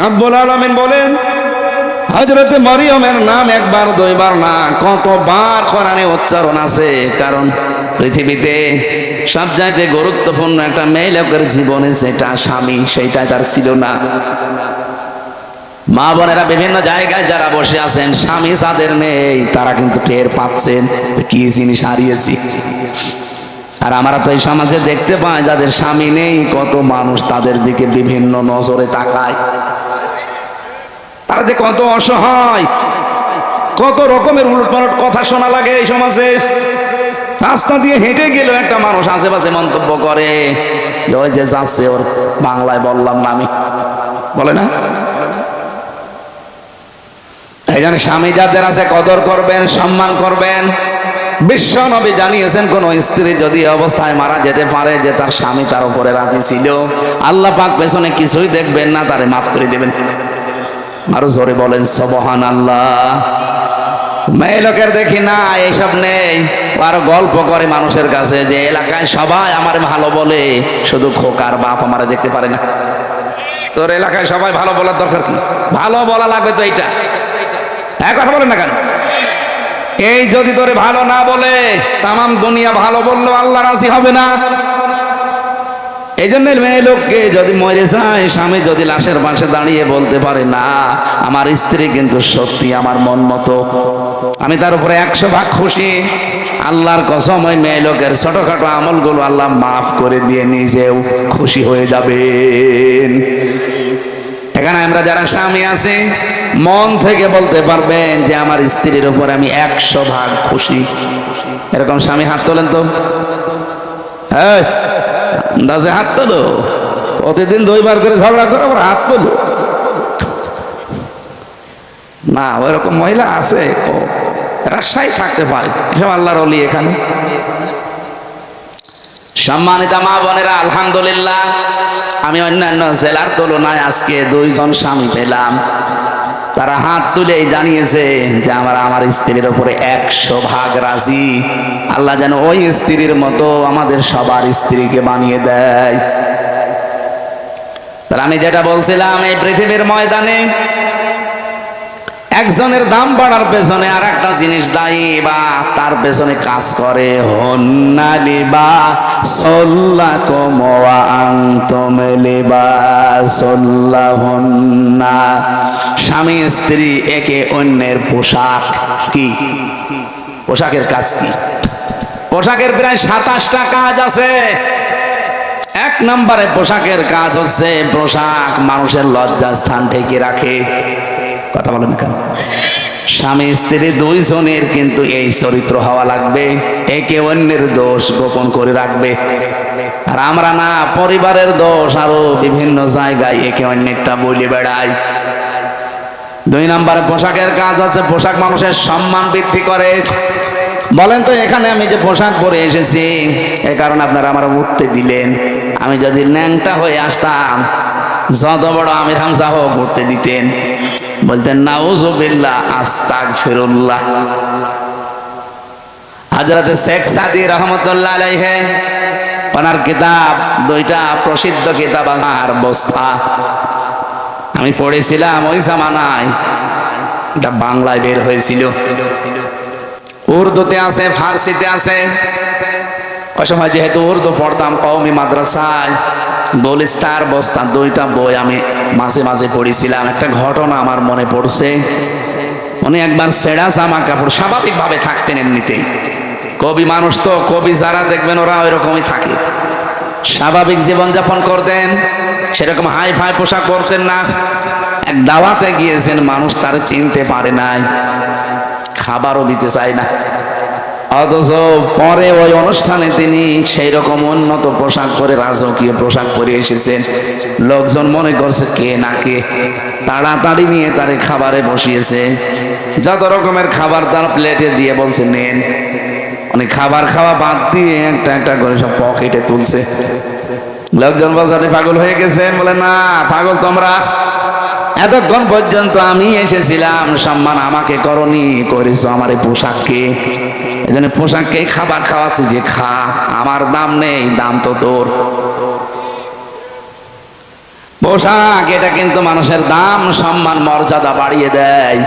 রব্বুল আলামিন বলেন, হযরত মরিয়মের নাম একবার দুইবার না, কতবার কোরআনে উচ্চারণ আছে। কারণ পৃথিবীতে সবচাইতে গুরুত্বপূর্ণ একটা মেয়ে লোকের জীবনে যেটা স্বামী, সেইটা তার ছিল না। মা বোনেরা বিভিন্ন জায়গায় যারা বসে আছেন, স্বামী যাদের নেই তারা কিন্তু টের পাচ্ছেন কি জিনিস হারিয়েছি। আর আমরা তো এই সমাজে দেখতে পাই যাদের স্বামী নেই, কত মানুষ তাদের দিকে বিভিন্ন নজরে তাকায়। তারা যে কত অসহায়, কত রকমের উলটপালট কথা শোনা লাগে এই সমাজে। রাস্তা দিয়ে হেঁটে গেলেও একটা মানুষ আশেপাশে মন্তব্য করে যে ওই যে যাচ্ছে, ওর বাংলায় বললাম না আমি, বলে না। এই জন্য স্বামী যাদের আছে কদর করবেন, সম্মান করবেন। বিশ্ব নবী জানিয়েছেন, কোন স্ত্রী যদি অবস্থায় মারা যেতে পারে যে তার স্বামী তার উপরে রাজি ছিল, আল্লাহ পাক পেছনে কিছুই দেখবেন না, তারে মাফ করে দেবেন। আরো জোরে বলেন সুবহানাল্লাহ। মেয়ে লোকের দেখি না এইসব নেই, আরো গল্প করে মানুষের কাছে যে এলাকায় সবাই আমার ভালো বলে, শুধু খোকার বাপ আমারে দেখতে পারে না। তোর এলাকায় সবাই ভালো বলার দরকার কি? ভালো বলা লাগবে তো এইটা, এক কথা বলেন না কেন? এই যদি তোরে ভালো না বলে, তামাম দুনিয়া ভালো বললেও আল্লাহ রাজি হবে না। এই জন্য মেয়ে লোককে যদি মরে যায়, স্বামী যদি লাশের পাশে দাঁড়িয়ে বলতে পারে না আমার স্ত্রী কিন্তু সত্যি আমার মন মতো, আমি তার উপরে 100 ভাগ খুশি, আল্লাহর কসম ওই মেয়ে লোকের ছোটখাটো আমলগুলো আল্লাহ মাফ করে দিয়ে নিজেও খুশি হয়ে যাবেন। এখানে আমরা যারা স্বামী আছি, মন থেকে বলতে পারবেন যে আমার স্ত্রীর উপর আমি 100 ভাগ খুশি। এরকম স্বামী হাত তোলেন তো, হ্যাঁ দাসে হাত তোলো। প্রতিদিন 2 বার করে ঝগড়া করো, আবার হাত তোলো না। ওইরকম মহিলা আছে, রাজশাহী থাকতে পারে, সব আল্লাহর ওলি। এখানে সম্মানিত মা বোনেরা, আলহামদুলিল্লাহ আমি অন্যান্য জেলার তুলনায় আজকে 2 জন স্বামী পেলাম, তারা হাত তুলেই জানিয়েছে যে আমার স্ত্রীর উপরে 100 ভাগ রাজি। আল্লাহ যেন ওই স্ত্রীর মতো আমাদের সবার স্ত্রীকে বানিয়ে দেয়। তাহলে আমি যেটা বলছিলাম, এই পৃথিবীর ময়দানে একজনের দাম বাড়ার পেছনে আর একটা জিনিস দায়ী বা তার পেছনে কাজ করে, হন্না লিবা সল্লাকুম ওয়া আনতুম লিবাসুল্লাহুন্না। স্বামী স্ত্রী একে অন্যের পোশাক। কি পোশাকের কাজ? কি পোশাকের প্রায় 27টা কাজ আছে। 1 নম্বরে পোশাকের কাজ হচ্ছে, পোশাক মানুষের লজ্জাস্থান ঢেকে রাখে। কথা বলেন কেন? স্বামী স্ত্রী 2 জনের কিন্তু এই চরিত্র হওয়া লাগবে, একে অন্যের দোষ গোপন করে রাখবে। আর আমরা না, পরিবারের দোষ আরো বিভিন্ন জায়গায় একে অন্যেরটা বলে বেড়াই। 2 নম্বরে পোশাকের কাজ হচ্ছে, পোশাক মানুষের সম্মান বৃদ্ধি করে। বলেন তো, এখানে আমি যে পোশাক পরে এসেছি, এ কারণে আপনারা আমার উঠতে দিলেন। আমি যদি ন্যাংটা হয়ে আসতাম, যত বড় আমির হামজা হোক উঠতে দিতেন, বলতেন নাউজুবিল্লাহ আস্তাগফিরুল্লাহ। হযরত শেখ সাদী রহমাতুল্লাহ আলাইহি, ওনার কিতাব 2টা প্রসিদ্ধ কিতাব আর বস্তা আমি পড়েছিলাম ওই জামানায়। এটা বাংলায় বের হয়েছিল, উর্দুতে আছে, ফার্সিতে আছে। ওই সময় যেহেতু উর্দু পড়তাম কওমি মাদ্রাসায়, গোলিস্তার বস্তা 2টা বই আমি মাঝে মাঝে পড়েছিলাম। একটা ঘটনা আমার মনে পড়ছে। উনি একবার ছেঁড়া জামা কাপড়, স্বাভাবিকভাবে থাকতেন এমনিতে, কবি মানুষ তো, কবি যারা দেখবেন ওরা ওই রকমই থাকে, স্বাভাবিক জীবনযাপন করতেন, সেরকম হাই ফাই পোশাক পরতেন না। এক দাওয়াতে গিয়েছেন, মানুষ তার চিনতে পারে নাই, খাবারও দিতে চায় না, অথচ পরে ওই অনুষ্ঠানে তিনি সেই রকম উন্নত পোশাক পরে, রাজকীয় পোশাক পরে এসেছেন। লোকজন মনে করছে কে না কে, তাড়াতাড়ি নিয়ে তারে খাবারে বসিয়েছে। যত রকমের খাবার তার প্লেটে দিয়ে বলছে নেন। উনি খাবার খাওয়া বাদ দিয়ে একটা একটা করে সব পকেটে তুলছে। লোকজন বলছে আপনি পাগল হয়ে গেছেন। বলে না, পাগল তোমরা, এতক্ষণ পর্যন্ত আমি এসেছিলাম, সম্মান আমাকে করনি, করেছো আমার এই পোশাককে। এই জন্য পোশাককে খাবার খাওয়াচ্ছি, যে খা, আমার দাম নেই, দাম তো তোর। পোশাক এটা কিন্তু মানুষের দাম সম্মান মর্যাদা বাড়িয়ে দেয়।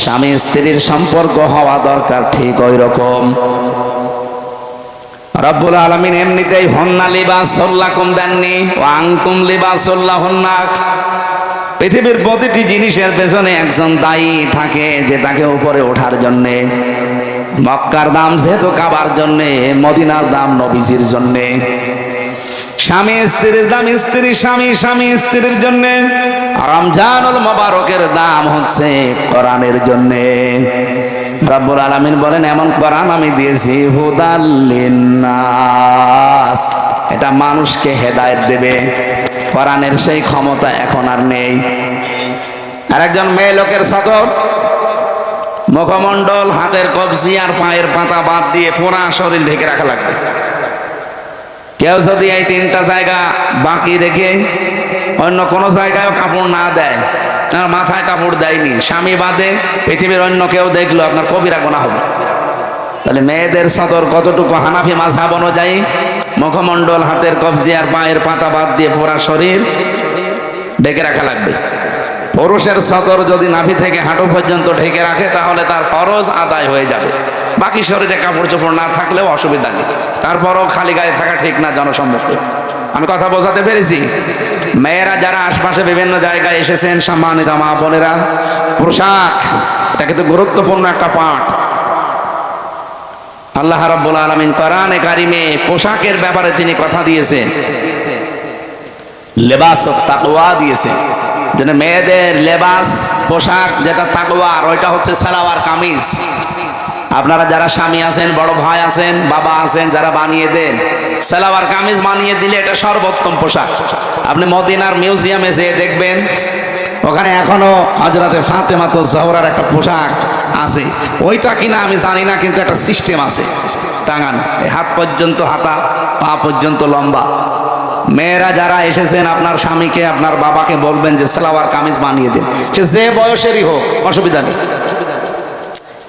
স্বামী স্ত্রীর সম্পর্ক হওয়া দরকার ঠিক ওই রকম। রব্বুল আলামিন এমনিতেই হন্না লিবাসুল লাকুম দেননি, ওয়া আনতুম লিবাসুল লাহুন্না। পৃথিবীর প্রতিটি জিনিসের পেছনে একজন দায়ী থাকে যে তাকে উপরে ওঠার জন্যে। মক্কার দাম যেহেতু কাবার জন্যে, মদিনার দাম নবীজির জন্যে। স্বামী স্ত্রীর দাম স্ত্রী স্বামী, স্বামী স্ত্রীর জন্যে। রমজানুল মুবারকের দাম হচ্ছে কোরআনের জন্যে। রব্বুল আলামিন বলেন এমন কোরআন আমি দিয়েছি হুদাল লিন্নাস, এটা মানুষকে হেদায়েত দেবে। কোরআনের সেই ক্ষমতা এখন আর নেই। আর একজন মেয়ে লোকের সদর, মুখমণ্ডল, হাতের কবজি আর পায়ের পাতা বাদ দিয়ে পুরা শরীর ঢেকে রাখা লাগবে। কেউ যদি এই তিনটা জায়গা বাকি রেখে অন্য কোনো জায়গায় কাপড় না দেয়, আর মাথায় কাপড় দেয়নি, স্বামী বাদে পৃথিবীর অন্য কেউ দেখলো আপনার কবিরা গুনাহ হবে। তাহলে মেয়েদের সদর কতটুকু? হানাফি মাযহাব অনুযায়ী মুখমণ্ডল, হাতের কবজি আর পায়ের পাতা বাদ দিয়ে পুরা শরীর ঢেকে রাখা লাগবে। পুরুষের সদর যদি নাভি থেকে হাঁটু পর্যন্ত ঢেকে রাখে তাহলে তার ফরজ আদায় হয়ে যাবে। বাকি শরীরে কাপড় চোপড় না থাকলেও অসুবিধা নেই, তারপরও খালি গায়ে থাকা ঠিক না জনসম্মুখে। আমি কথা বোঝাতে পেরেছি? মেয়েরা যারা আশপাশে বিভিন্ন জায়গায় এসেছেন, সম্মানিত মা বোনেরা, পোশাক এটা কিন্তু গুরুত্বপূর্ণ একটা পাঠ। আল্লাহ রাব্বুল আলামিন কোরআনে কারিমে পোশাকের ব্যাপারে তিনি কথা দিয়েছেন, লেবাসুত তাকওয়া দিয়েছেন। যেন মেয়েদের লেবাস পোশাক যেটা তাকওয়ার, ওইটা হচ্ছে সালোয়ার কামিজ। আপনারা যারা স্বামী আছেন, বড় ভাই আছেন, বাবা আছেন, যারা বানিয়ে দেন, সালোয়ার কামিজ বানিয়ে দিলে এটা সর্বোত্তম পোশাক। আপনি মদিনার মিউজিয়ামে যেয়ে দেখবেন, ওখানে এখনো হযরতে ফাতেমাতুজ জোহরার একটা পোশাক আছে। ওইটা কিনা আমি জানি না, কিন্তু একটা সিস্টেম আছে টাঙানো, হাত পর্যন্ত হাতা, পা পর্যন্ত লম্বা। মেয়েরা যারা এসেছেন, আপনার স্বামীকে, আপনার বাবাকে বলবেন যে সালোয়ার কামিজ বানিয়ে দিন। সে যে বয়সেরই হোক, অসুবিধা নেই।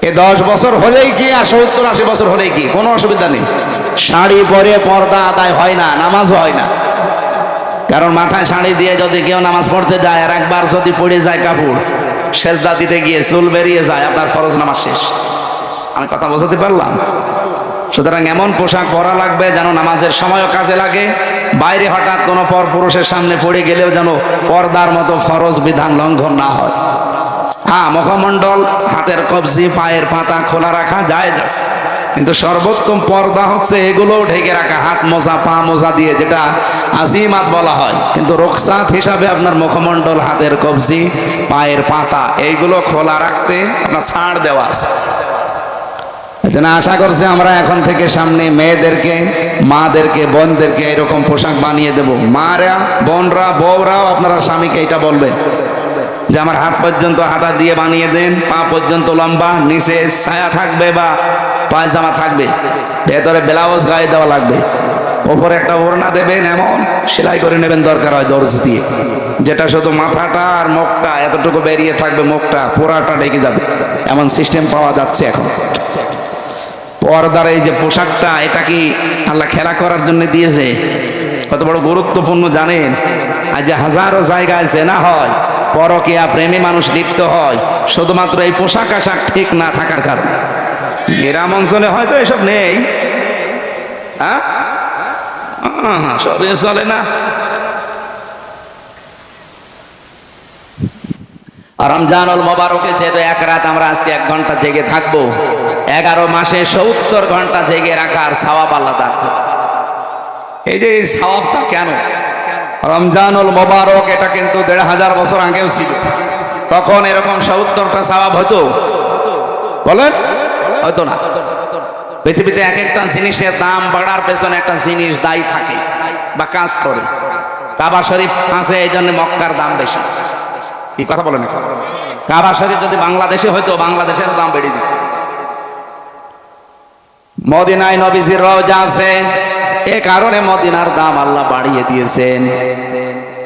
এ 10 বছর হলেই কি আর 70-80 বছর হলেই কি, কোনো অসুবিধা নেই। শাড়ি পরে পর্দা আদায় হয় না, নামাজ হয় না। কারণ মাথায় শাড়ি দিয়ে যদি কেউ নামাজ পড়তে যায় আর একবার যদি পড়ে যায় কাপড়, সেজদা দিতে গিয়ে চুল বেরিয়ে যায়, আপনার ফরজ নামাজ শেষ। আমি কথা বোঝাতে পারলাম? সুতরাং এমন পোশাক পরা লাগবে যেন নামাজের সময়ও কাজে লাগে, বাইরে হঠাৎ কোনো পর পুরুষের সামনে পড়ে গেলেও যেন পর্দার মতো ফরজ বিধান লঙ্ঘন না হয়। হ্যাঁ, মুখমণ্ডল, হাতের কবজি, পায়ের পাতা খোলা রাখা জায়েজ আছে, কিন্তু সর্বোত্তম পর্দা হচ্ছে এগুলো ঢেকে রাখা, হাত মোজা, পা মোজা দিয়ে, যেটা আজিমাত বলা হয়। কিন্তু রুখসাত হিসাবে আপনার মুখমণ্ডল, হাতের কবজি, পায়ের পাতা এইগুলো খোলা রাখতে আপনার ছাড় দেওয়া আছে। এজন্য আশা করছি আমরা এখন থেকে সামনে মেয়েদেরকে, মাদেরকে, বোনদেরকে এরকম পোশাক বানিয়ে দেব। মারা, বোনরা, বউরাও আপনারা স্বামীকে এটা বলবেন যে আমার হাত পর্যন্ত হাতা দিয়ে বানিয়ে দেন, পা পর্যন্ত লম্বা, নিচে ছায়া থাকবে বা পায়জামা থাকবে, ভেতরে ব্লাউজ গায়ে দেওয়া লাগবে, ওপরে একটা ওড়না দেবেন, এমন সেলাই করে নেবেন দরকার হয় দর্জি দিয়ে, যেটা শুধু মাথাটা আর মুখটা এতটুকু বেরিয়ে থাকবে, মুখটা পুরাটা ঢেকে যাবে। এমন সিস্টেম পাওয়া যাচ্ছে এখন। পর্দার এই যে পোশাকটা, এটা কি আল্লাহ খেলা করার জন্য দিয়েছে? কত বড় গুরুত্বপূর্ণ জানেন? আজ যে হাজারো জায়গায় জেনা হয়, পরকীয়া প্রেমে মানুষ লিপ্ত হয়, শুধুমাত্র এই পোশাক আশাক ঠিক না থাকার কারণে। গ্রাম অঞ্চলে হয়তো এসব নেই, হ্যাঁ, সবে চলে না। রমজানুল মুবারকে যেহেতু এক রাত, আমরা আজকে 1 ঘন্টা জেগে থাকবো। 11 মাসে 70 ঘন্টা জেগে রাখার সওয়াব আল্লাহ দান করবে। এই যে এই সওয়াবটা কেন? রমজানুল মুবারক এটা কিন্তু 1500 বছর আগেও ছিল। তখন এরকম 70টা সওয়াব হতো? বলেন, হয়তো না। পৃথিবীতে এক একটা জিনিসের দাম বাড়ার পেছনে একটা জিনিস দায়ী থাকে বা কাজ করে। কাবা শরীফ আছে, এই জন্য মক্কার দাম বেশি। কি কথা বলেন? কাবা শরীফ যদি বাংলাদেশে হয়তো, বাংলাদেশের দাম বেড়ে দিত। মদিনায় নবীজির রওজা আছে, এ কারণে মদিনার দাম আল্লাহ বাড়িয়ে দিয়েছেন।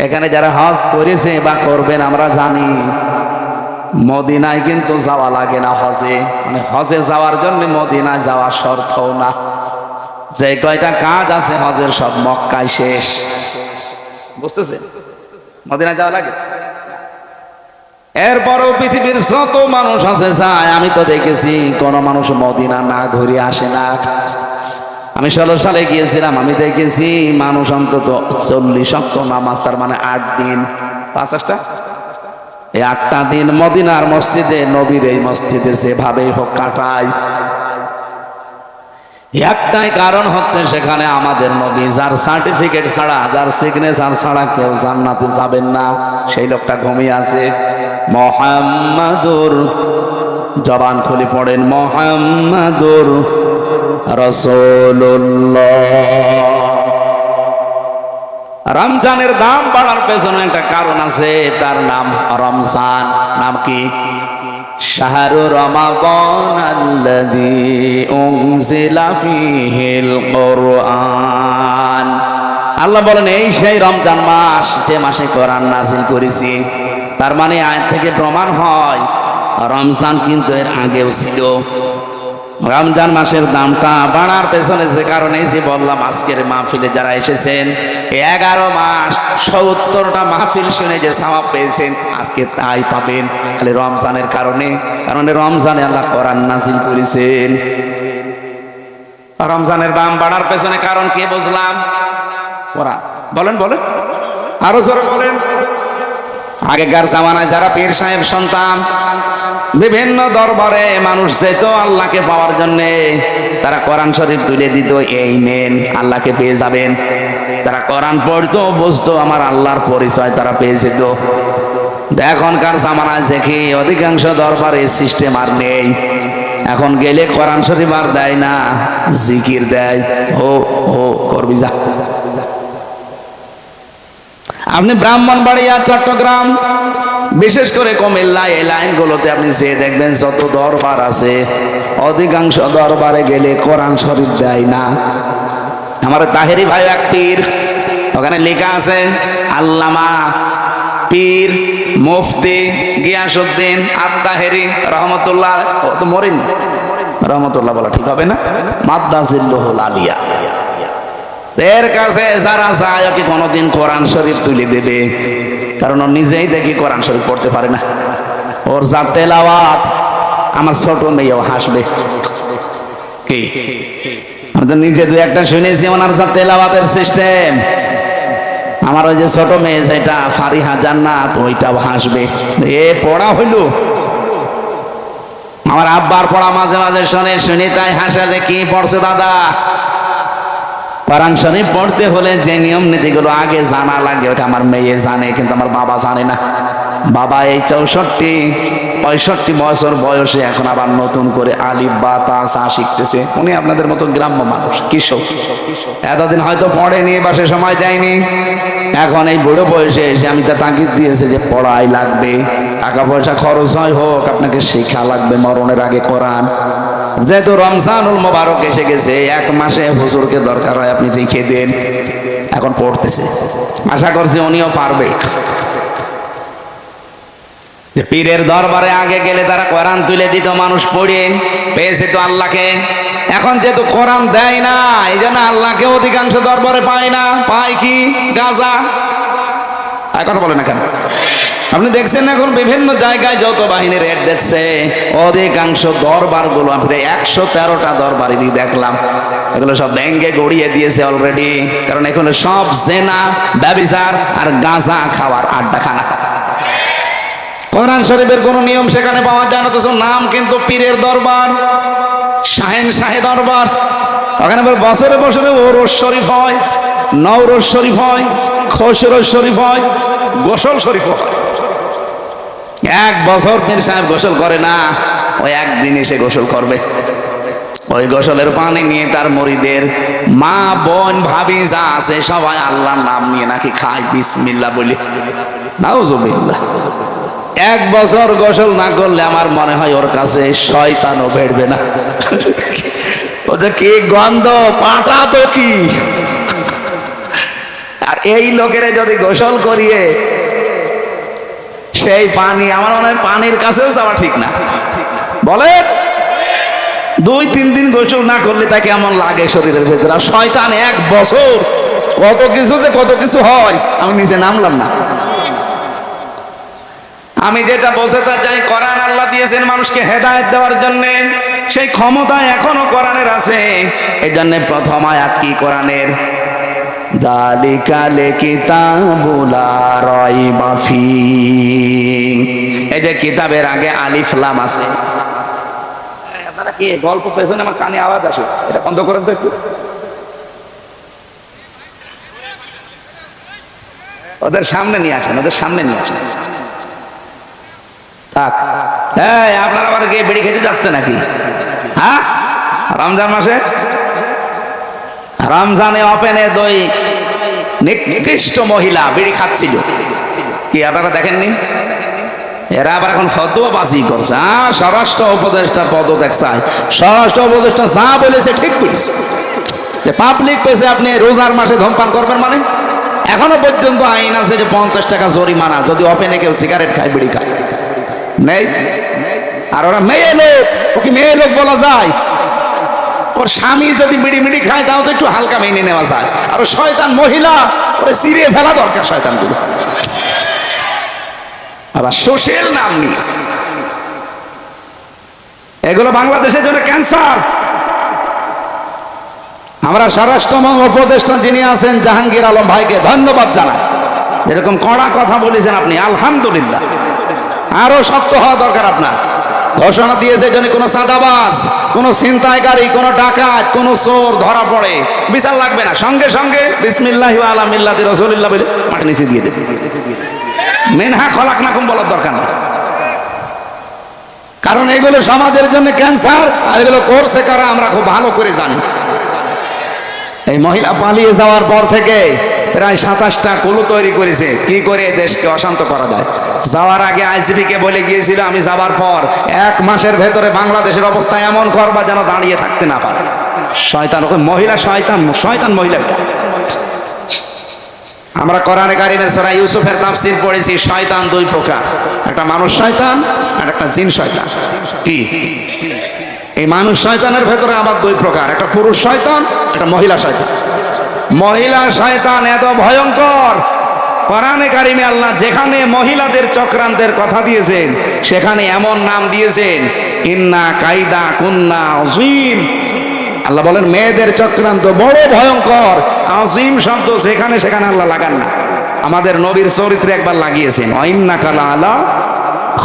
এখানে যারা হজ করেছে বা করবেন, আমরা জানি মদিনায় কিন্তু যাওয়া লাগে না হজে। মানে হজে যাওয়ার জন্য মদিনায় যাওয়া শর্ত না। যে কয়টা কাজ আছে হজের, সব মক্কায় শেষ। বুঝতেছেন? মদিনা যাওয়া লাগে? এরপরও পৃথিবীর যত মানুষ আছে যায়, আমি তো দেখেছি কোন মানুষ মদিনা না ঘুরে আসে না। আমি 16 সালে গিয়েছিলাম, আমি দেখেছি মানুষ অন্তত 40 ওয়াক্ত নামাজ, তার মানে 8 দিন 50টা, এই 8টা দিন মদিনার মসজিদে, নবীর এই মসজিদে যেভাবেই হোক কাটায়। একটাই কারণ হচ্ছে সেখানে আমাদের নবী, যার সার্টিফিকেট ছাড়া, যার সিগনেচার ছাড়া কেউ জান্নাতে যাবেন না, সেই লোকটা ঘুমিয়ে আছে। মুহাম্মাদুর, জবান খুলে পড়েন, মুহাম্মাদুর রাসূলুল্লাহ। রমজানের দাম বাড়ার পেছনে একটা কারণ আছে, তার নাম রমজান। নাম কি? শাহরু রমাদান আল্লাযী উনজিলা ফীহিল কুরআন। আল্লাহ বলেন এই সেই রমজান মাস, যে মাসে কোরআন নাযিল করেছি। তার মানে আয়াত থেকে প্রমাণ হয় রমজান কিন্তু এর আগেও ছিল। রমজান মাসের দামটা বাড়ার পেছনে যে কারণে যে বললাম, আজকের মাহফিলে যারা এসেছেন 11 মাস 70টা মাহফিল শুনে যে সওয়াব পেয়েছেন, আজকে তাই পাবেন খালি রমজানের কারণে। কারণ রমজানে আল্লাহ কোরআন নাযিল করেছেন। রমজানের দাম বাড়ার পেছনে কারণ কি বুঝলাম? কোরআন। বলেন বলেন, আরো জোরে বলেন। আগেকার জামানায় যারা পীর সাহেব সন্তান, বিভিন্ন দরবারে মানুষ যেত আল্লাহকে পাওয়ার জন্য, তারা কোরআন শরীফ তুলে দিত, এই নেন আল্লাহকে পেয়ে যাবেন। তারা কোরআন পড়তো, বুঝতো আমার আল্লাহর পরিচয় তারা পেয়ে যেত। এখনকার জামানায় দেখি অধিকাংশ দরবারে সিস্টেম আর নেই। এখন গেলে কোরআন শরীফ আর দেয় না, জিকির দেয়, হো হো করবি যা। আপনি ব্রাহ্মণবাড়িয়া, চট্টগ্রাম, বিশেষ করে কুমিল্লা, এই লাইনগুলোতে আপনি যে দেখবেন যত দরবার আছে, অধিকাংশ দরবারে গেলে কোরআন শরীফ দেয় না। আমার তাহেরি ভাই এক পীর, ওখানে লেখা আছে আল্লামা পীর মুফতি গিয়াসউদ্দিন আত-তাহেরি রহমতুল্লাহ, তো মরিন রহমতুল্লাহ বলা ঠিক হবে না, মাদ্দাজিল্লুহুল আলিয়া। এর কাছে যারা যায় ওকে কোনোদিন কোরআন শরীফ তুলে দেবে, কারণ ও নিজেই দেখি কোরআন শরীফ পড়তে পারে না। ওর যা তেলাওয়াত, আমার ছোট মেয়েও হাসবে। কি আমি তো নিজে দু একটা শুনেছি, ওনার যা তেলাওয়াতের সিস্টেম, আমার ওই যে ছোট মেয়ে যেটা ফারিহা জান্নাত, ওইটাও হাসবে। এ পড়া হইল, আমার আব্বার পড়া মাঝে মাঝে শুনি তাই হাসা, যে কি পড়ছে দাদা। কোরআন শরীফ পড়তে হলে যে নিয়ম নীতিগুলো আগে জানা লাগে, ওটা আমার মেয়ে জানে, কিন্তু আমার বাবা জানে না। বাবা এই 64-65 বছর বয়সে এখন আবার নতুন করে আলিফ বা তা সা শিখতেছে। উনি আপনাদের মতো গ্রাম্য মানুষ, কৃষক, এতদিন হয়তো পড়েনি বা সে সময় দেয়নি। এখন এই বুড়ো বয়সে এসে আমি তা তাগিদ দিয়েছে যে পড়াই লাগবে, টাকা পয়সা খরচ হয় হোক, আপনাকে শেখা লাগবে মরণের আগে কোরআন। যেহেতু রমজানুল মোবারক এসে গেছে, 1 মাসে হুজুরকে দরকার হয় আপনি রেখে দেন। এখন পড়তেছে, আশা করছি উনিও পারবে। পীরের দরবারে আগে গেলে তারা কোরআন তুলে দিত, মানুষ পড়ে পেয়েছে তো আল্লাহকে। এখন যেহেতু কোরআন দেয় না, এই জন্য আল্লাহকে অধিকাংশ দরবারে পায় না। পায় কি? গাঁজা। আর কথা বলে না কেন? আপনি দেখছেন এখন বিভিন্ন জায়গায় যৌথ বাহিনীর রেড দিচ্ছে, অধিকাংশ দরবারগুলো আপনি 113টা দরবারই দেখলাম, এগুলো সব ব্যাংকে গড়িয়ে দিয়েছে অলরেডি। কারণ এখানে সব জেনা, ব্যভিচার আর গাঁজা খাওয়ার আড্ডাখানা। কোরআন শরীফের কোনো নিয়ম সেখানে পাওয়া যায় না, তো নাম কিন্তু পীরের দরবার, শাহেন শাহে দরবার। ওখানে বছরে বছরে ওরস শরীফ হয়, নওরোজ শরীফ হয়, খসরোজ শরীফ হয়, গোসল শরীফ হয়। 1 বছর পীর সাহেব গোসল করে না, ওই একদিন এসে গোসল করবে। ওই গোসলের পানি নিয়ে তার মুরিদের মা, বোন, ভাবি যা আছে সবাই আল্লাহর নাম নিয়ে নাকি খায়, বিসমিল্লাহ বলি। নাউজুবিল্লাহ। 1 বছর গোসল না করলে আমার মনে হয় ওর কাছে শয়তানও বেরবে না। ওটা কি গন্ধ, পাটা তো কি। আর এই লোকেরা যদি গোসল করিয়ে সেই পানি, আমার মনে হয় পানির কাছেও যাওয়া ঠিক না। বলে 2-3 দিন গোসল না করলে তাকে এমন লাগে শরীরের ভেতরে। আর শয়তান 1 বছর কত কিছু যে কত কিছু হয়, আমি নিজে নামলাম না। আমি যেটা বসে তা যাই, কোরআন আল্লাহ দিয়েছেন মানুষকে হেদায়েত দেওয়ার জন্য, সেই ক্ষমতা এখনো কোরআনের আছে। এই জন্য প্রথম আয়াত কি কোরআনের? যালিকাল কিতাবু লা রাইবা ফীহ। এই যে কিতাবের আগে আলিফ লাম আছে। আপনারা কি গল্প পেছনে আমার কানে আওয়াজ আসে, এটা বন্ধ করেন তো একটু। ওদের সামনে নিয়ে আসেন, ওদের সামনে নিয়ে আসেন। থাক। এই আপনারা আবার গিয়ে বিড়ি খেতে যাচ্ছে নাকি? হ্যাঁ, রমজান মাসে, রমজানে ওপেনে দুই নিকৃষ্ট মহিলা বিড়ি খাচ্ছিল, কি আপনারা দেখেননি? এরা আবার এখন ফতোয়াবাজি করছে। স্বরাষ্ট্র উপদেষ্টার পদত্যাগ চায়। স্বরাষ্ট্র উপদেষ্টা যা বলেছে ঠিক বলেছে, যে পাবলিক প্লেসে আপনি রোজার মাসে ধূমপান করবেন, মানে এখনো পর্যন্ত আইন আছে যে 50 টাকা জরিমানা যদি ওপেনে কেউ সিগারেট খায়, বিড়ি খায়, নেই। আর ওরা মেয়ে লোক, ওকে মেয়ে লোক বলা যায়? ওর স্বামী যদি বিড়ি মিড়ি খায় তাও তো একটু হালকা মেনে নেওয়া যায়। আর শয়তান মহিলা, ওরে চিরিয়ে ফেলা দরকার শয়তানগুলো। আবার সোশ্যাল নাম নিয়েছে, এগুলো বাংলাদেশের জন্য ক্যান্সার। আমরা স্বরাষ্ট্র উপদেষ্টা যিনি আছেন জাহাঙ্গীর আলম ভাইকে ধন্যবাদ জানাই, এরকম কড়া কথা বলেছেন আপনি, আলহামদুলিল্লাহ। আরো শক্ত হওয়া দরকার আপনার। ঘোষণা দিয়েছে যদি কোনো চাঁদাবাজ, কোনো ছিনতাইকারী, কোনো ডাকাত, কোনো চোর ধরা পড়ে, বিচার লাগবে না, সঙ্গে সঙ্গে বিসমিল্লাহি ওয়া আলা মিল্লাতি রাসূলিল্লাহ বলে মাটি নিচে দিয়ে দেবে। মিনহা খলাকনাকুম বলার দরকার নেই, কারণ এগুলো সমাজের জন্য ক্যান্সার। আর এগুলো করছে কারা আমরা খুব ভালো করে জানি। এই মহিলা পালিয়ে যাওয়ার পর থেকে প্রায় 27টা কুলু তৈরি করেছে কি করে দেশকে অশান্ত করা যায়। যাওয়ার আগে আইজিপি কে বলে গিয়েছিল, আমি যাবার পর 1 মাসের ভেতরে বাংলাদেশের অবস্থা এমন করবা যেন দাঁড়িয়ে থাকতে না পারে। শয়তান, ওকে মহিলা শয়তান, শয়তান মহিলা। আমরা কোরআনে কারিমের সূরা ইউসুফের তাফসীর পড়েছি, শয়তান 2 প্রকার, একটা মানুষ শয়তান আর একটা জিন শয়তান। কি এই মানুষ শয়তানের ভেতরে আবার 2 প্রকার, একটা পুরুষ শয়তান, একটা মহিলা শয়তান। মহিলা শয়তান এত ভয়ঙ্কর, কোরআনে কারিমে আল্লাহ যেখানে মহিলাদের চক্রান্তের কথা দিয়েছেন সেখানে এমন নাম দিয়েছেন, ইন্না কাইদা কুন্না আযীম। আল্লাহ বলেন মেয়েদের চক্রান্ত বড় ভয়ঙ্কর। আযীম শব্দ যেখানে সেখানে আল্লাহ লাগান না, আমাদের নবীর চরিত্রে একবার লাগিয়েছেন, ইন্নাকা লাআলা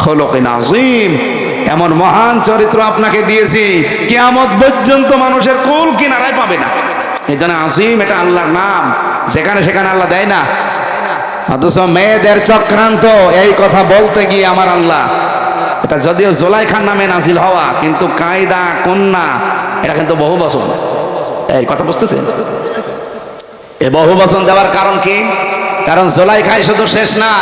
খুলুকিন আযীম। এমন মহান চরিত্র আপনাকে দিয়েছি, কিয়ামত পর্যন্ত মানুষের কুল কিনারায় পাবে না। এই জন্য আযীম এটা আল্লাহর নাম, যেখানে সেখানে আল্লাহ দেয় না। অথচ মেয়েদের চক্রান্ত, এই কথা বলতে গিয়ে আমার আল্লাহ, এটা যদিও জুলাইখার নামে নাজিল হওয়া, কিন্তু কায়দা কন্যা এটা কিন্তু বহু বচন। এই কথা বুঝতেছেন? এই বহু বচন দেওয়ার কারণ কি? কারণ জুলাইখায় শুধু শেষ না,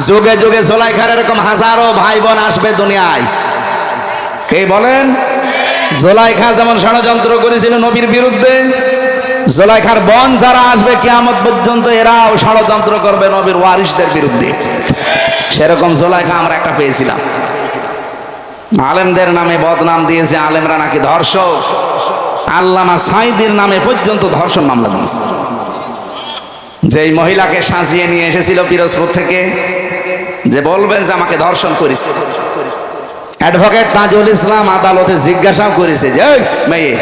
যুগে যুগে জুলাইখার এরকম হাজারো ভাই বোন আসবে দুনিয়ায়। কে বলেন? জুলাইখা যেমন ষড়যন্ত্র করেছিল নবীর বিরুদ্ধে, জুলাইখার বোন যারা আসবে কিয়ামত পর্যন্ত এরাও ষড়যন্ত্র করবে নবীর ওয়ারিসদের বিরুদ্ধে। সেরকম জুলাইখা আমরা একটা পেয়েছিলাম। আলেমদের নামে বদনাম দিয়েছে, আলেমরা নাকি ধর্ষক। আল্লামা সাঈদীর নামে পর্যন্ত ধর্ষণ মামলা দিয়েছে। যেই মহিলাকে সাজিয়ে নিয়ে এসেছিল পিরোজপুর থেকে, যে বলবেন যে আমাকে ধর্ষণ করেছে, অ্যাডভোকেট তাজুল ইসলাম আদালতে জিজ্ঞাসা করেছে যে মেয়ে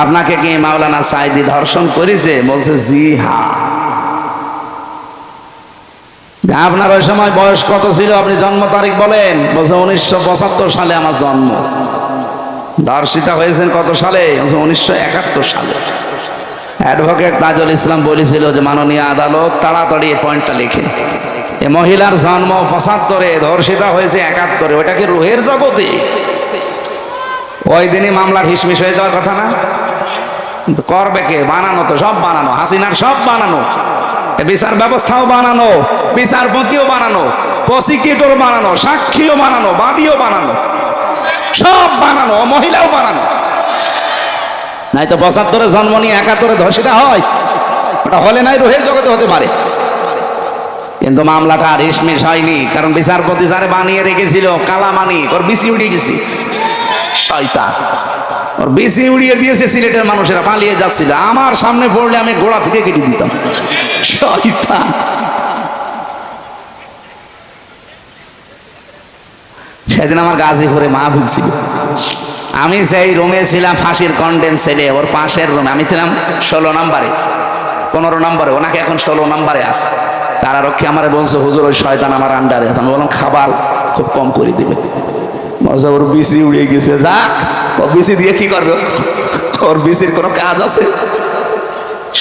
আপনাকে কি মাওলানা সাঈদী ধর্ষণ করেছে? বলছে জি হ্যাঁ। আপনার ওই সময় বয়স কত ছিল, আপনি জন্ম তারিখ বলেন? বলছে 1975 সালে আমার জন্ম। ধর্ষিতা হয়েছেন কত সালে? 1971 সালে। অ্যাডভোকেট তাজুল ইসলাম বলেছিল যে মাননীয় আদালত তাড়াতাড়ি এই পয়েন্টটা লিখে, এ মহিলার জন্ম 75-এ, ধর্ষিতা হয়েছে 71-এ, ওইটাকে রুহের জগতে। ওই দিনই মামলার হিসমিস হয়ে যাওয়ার কথা না? করবে কে? বানানো তো সব বানানো, হাসিনার সব বানানো, বিচার ব্যবস্থাও বানানো, বিচারপতিও বানানো, প্রসিকিউটর বানানো, সাক্ষীও বানানো, বাদীও বানানো, সব বানানো, মহিলাও বানানো। নাই তো 75-এ জন্ম নিয়ে 71-এ ধর্ষিতা হয়, ওটা হলে নাই রুহের জগতে হতে পারে। কিন্তু মামলাটা আর হিসমিস হয়নি, কারণ বিচারপতি যারে বানিয়ে রেখেছিল কালামানি, ওর বিসি উড়িয়ে গেছে। শয়তান, ওর বিসি উড়িয়ে দিয়েছে। সিলেটের মানুষেরা পালিয়ে যাচ্ছিল, আমার সামনে পড়লে আমি গোড়া থেকে কেটে দিতাম। শয়তান। সেদিন আমার গাজীপুরে মাহফিল ছিল, আমি সেই রুমে ছিলাম, ফাঁসির কন্ডেম ছেলে, ওর পাশের রুমে আমি ছিলাম 16 নম্বরে, 15 নম্বরে, ওনাকে এখন 16 নম্বরে আছে। কারারক্ষী আমার বলছে, হুজুর ওই শয়তান আমার আন্ডারে আছে। আমি বললাম খাবার খুব কম করে দিবে। ওর বিসি উড়ে গেছে, যাক ও বিসি দিয়ে কি করবে, ওর বিসির কোনো কাজ আছে?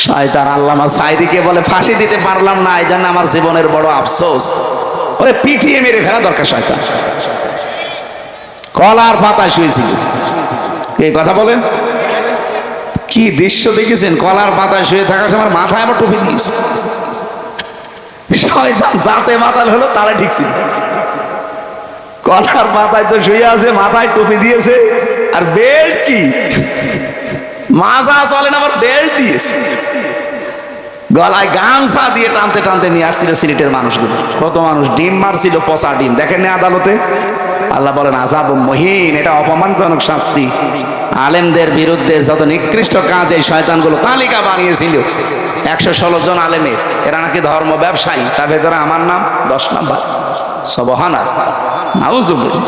শয়তান আল্লামা সাইদিকে বলে ফাঁসি দিতে পারলাম না, এই জন্য আমার জীবনের বড় আফসোস। ওরে পিটিয়ে মেরে ফেলা দরকার। শয়তান কলার পাতায় শুয়েছিল, এই কথা বলেন। কি দৃশ্য দেখেছেন? কলার পাতায় শুয়ে থাকার সময় মাথায় আবার টুপি দিয়েছে। শয়তান যাতে মাতাল হলো তারা ঠিক ছিল। কলার পাতায় তো শুয়ে আছে, মাথায় টুপি দিয়েছে, আর বেল্ট কি মাজা চলে না, আবার বেল্ট দিয়েছে, গলায় গামছা দিয়ে টানতে টানতে নিয়ে আসছিল সিলেটের মানুষগুলো। কত মানুষ ডিম মারছিল, পচা ডিম। দেখেন না আদালতে, আল্লাহ বলেন আযাব মুহিন, এটা অপমানজনক শাস্তি। আলেমদের বিরুদ্ধে যত নিকৃষ্ট কাজ এই শয়তানগুলো তালিকা বানিয়েছিল 116 জন আলেমের, এরা নাকি ধর্ম ব্যবসায়ী, তার ভেতরে আমার নাম 10 নাম্বার। সুবহানাল্লাহ, নাউজুবিল্লাহ।